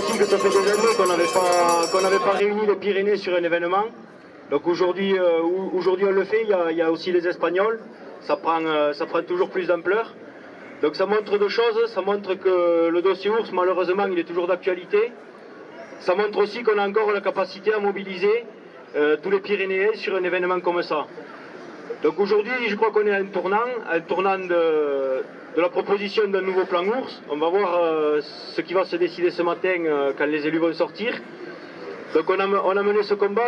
aussi que ça fait des années qu'on n'avait pas réuni les Pyrénées sur un événement. Donc aujourd'hui on le fait, il y a aussi les Espagnols, ça prend toujours plus d'ampleur. Donc ça montre deux choses, ça montre que le dossier ours malheureusement il est toujours d'actualité. Ça montre aussi qu'on a encore la capacité à mobiliser tous les Pyrénéens sur un événement comme ça. Donc aujourd'hui je crois qu'on est à un tournant de la proposition d'un nouveau plan ours. On va voir ce qui va se décider ce matin quand les élus vont sortir. Donc on a mené ce combat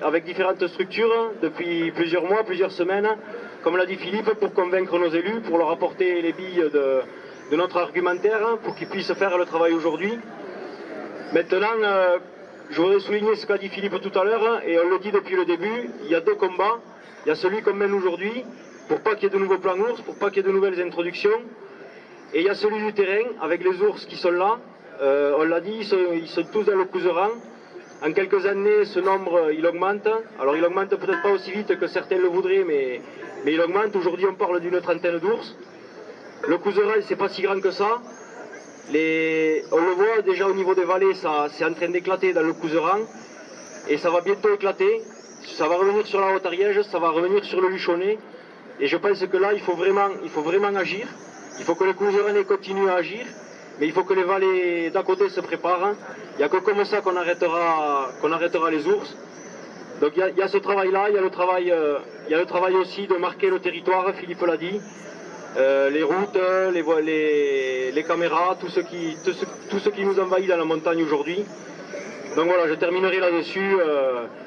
avec différentes structures depuis plusieurs mois, plusieurs semaines, comme l'a dit Philippe, pour convaincre nos élus, pour leur apporter les billes de notre argumentaire, pour qu'ils puissent faire le travail aujourd'hui. Maintenant, je voudrais souligner ce qu'a dit Philippe tout à l'heure, et on le dit depuis le début, il y a deux combats. Il y a celui qu'on mène aujourd'hui, pour pas qu'il y ait de nouveaux plans ours, pour pas qu'il y ait de nouvelles introductions. Et il y a celui du terrain, avec les ours qui sont là. On l'a dit, ils sont tous dans le couserang. En quelques années, ce nombre, il augmente. Alors il augmente peut-être pas aussi vite que certains le voudraient, mais il augmente. Aujourd'hui, on parle d'une trentaine d'ours. Le couserang, c'est pas si grand que ça. On le voit déjà au niveau des vallées, c'est en train d'éclater dans le couserang. Et ça va bientôt éclater. Ça va revenir sur la Haute-Ariège, ça va revenir sur le Luchonnet. Et je pense que là, il faut vraiment agir. Il faut que les couserangais continuent à agir. Mais il faut que les vallées d'à côté se préparent. Il n'y a que comme ça qu'on arrêtera les ours. Donc il y a ce travail-là, il y a le travail aussi de marquer le territoire, Philippe l'a dit. Les routes, les caméras, tout ce qui nous envahit dans la montagne aujourd'hui. Donc voilà, je terminerai là-dessus.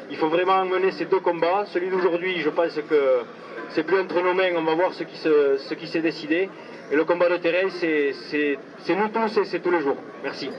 Il faut vraiment mener ces deux combats. Celui d'aujourd'hui, je pense c'est plus entre nos mains, on va voir ce qui s'est décidé. Et le combat de terrain, c'est nous tous et c'est tous les jours. Merci.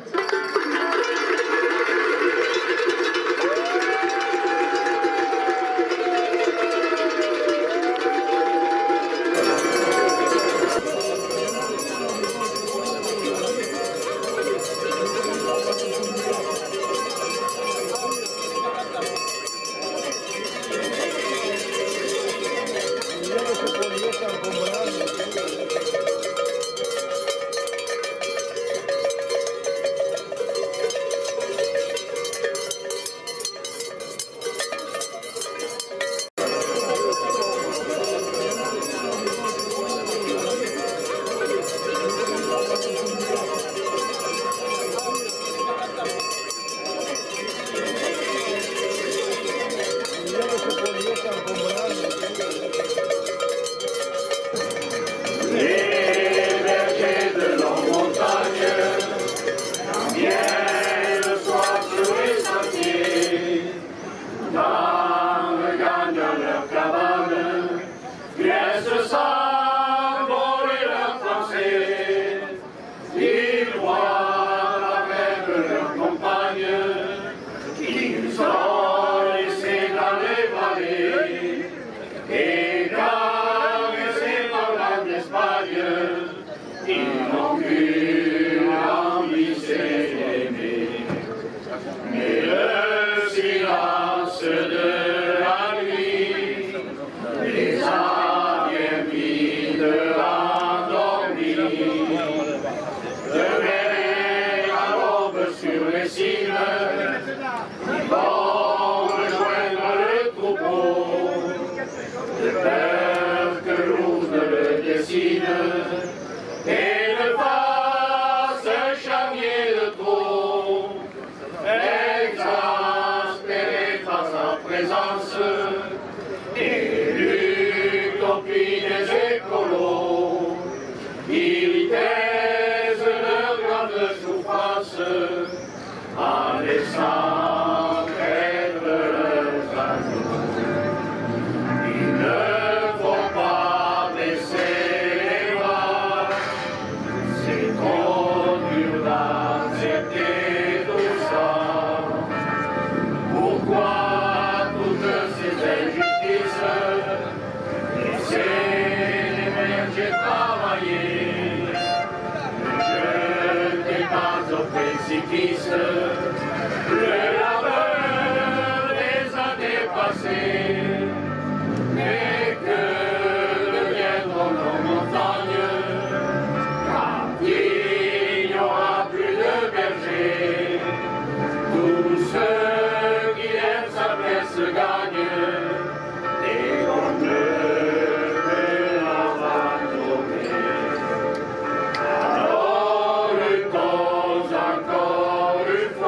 Encore une fois.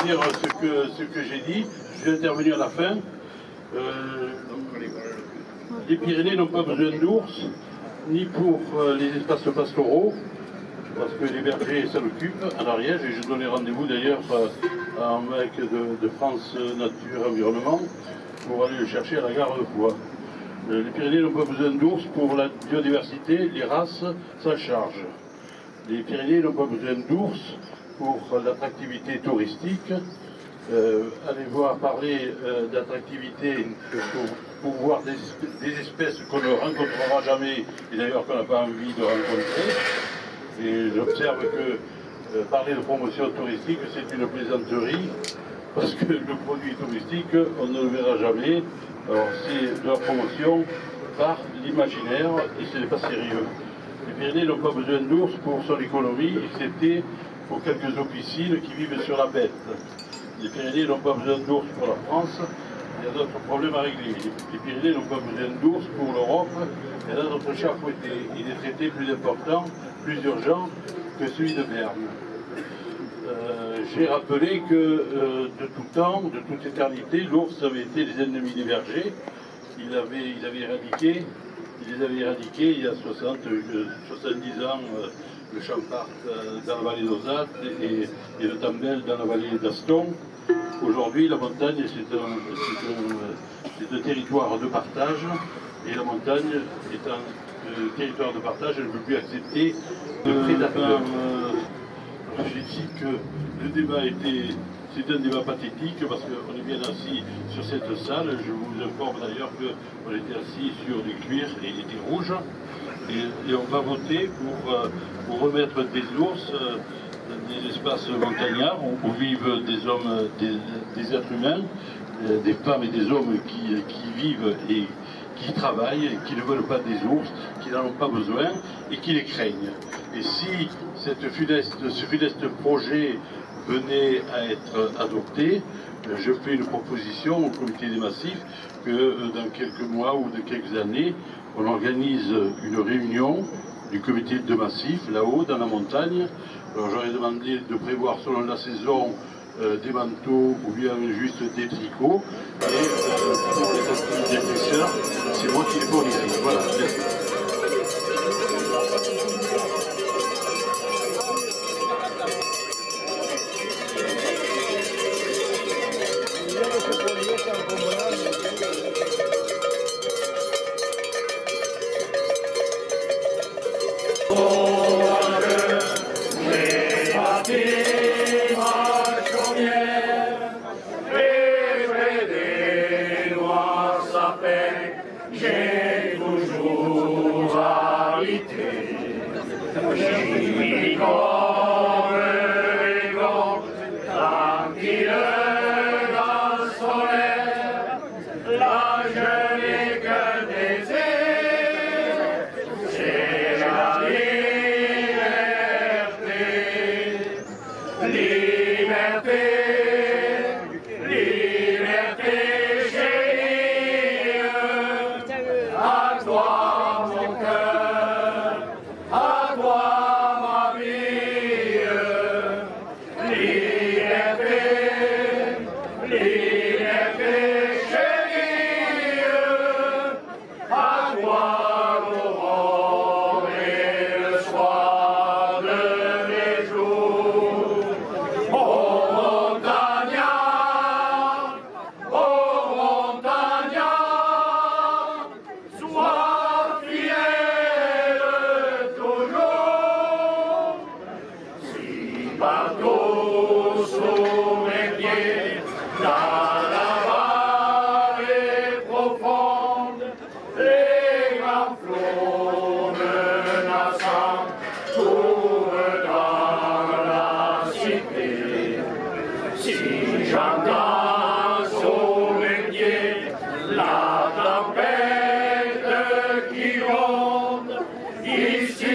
dire ce que j'ai dit. Je vais intervenir à la fin. Les Pyrénées n'ont pas besoin d'ours, ni pour les espaces pastoraux, parce que les bergers s'en occupent à l'Ariège, et je donnais rendez-vous d'ailleurs à un mec de France Nature Environnement pour aller le chercher à la gare de Foix. Les Pyrénées n'ont pas besoin d'ours pour la biodiversité, les races s'en chargent. Les Pyrénées n'ont pas besoin d'ours pour l'attractivité touristique. Allez voir parler d'attractivité pour voir des espèces qu'on ne rencontrera jamais et d'ailleurs qu'on n'a pas envie de rencontrer. Et j'observe que parler de promotion touristique, c'est une plaisanterie, parce que le produit touristique, on ne le verra jamais. Alors c'est de la promotion par l'imaginaire et ce n'est pas sérieux. Les Pyrénées n'ont pas besoin d'ours pour son économie, excepté pour quelques officines qui vivent sur la bête. Les Pyrénées n'ont pas besoin d'ours pour la France, il y a d'autres problèmes à régler. Les Pyrénées n'ont pas besoin d'ours pour l'Europe, il y a d'autres chats fouettés et des traités plus importants, plus urgents que celui de Berne. J'ai rappelé que de tout temps, de toute éternité, l'ours avait été les ennemis des bergers. Ils les avaient éradiqués il y a 70 ans, le Champart dans la vallée d'Ozat et le Tambel dans la vallée d'Aston. Aujourd'hui, la montagne, c'est un territoire de partage, et la montagne est un territoire de partage, elle ne peut plus accepter de prédateurs. J'ai dit que le débat c'est un débat pathétique parce qu'on est bien assis sur cette salle. Je vous informe d'ailleurs qu'on était assis sur du cuir et des rouges. Et on va voter pour remettre des ours dans des espaces montagnards où vivent des hommes, des êtres humains, des femmes et des hommes qui vivent et qui travaillent, qui ne veulent pas des ours, qui n'en ont pas besoin et qui les craignent. Et si ce funeste projet venait à être adopté, je fais une proposition au comité des massifs que dans quelques mois ou de quelques années, on organise une réunion du comité de massif là-haut dans la montagne. Alors j'aurais demandé de prévoir selon la saison des manteaux ou bien juste des tricots et pour les activités pêcheurs, c'est moi qui les fournirai. Voilà. J'ai toujours habité, j'y comme les grands, tranquille dans le soleil, là je n'ai qu'un désir, c'est la liberté, liberté. Bateau sous mes pieds, dans la vallée profonde, les grands flots menaçants courent dans la cité. Si j'entends sous mes pieds la tempête qui gronde, ici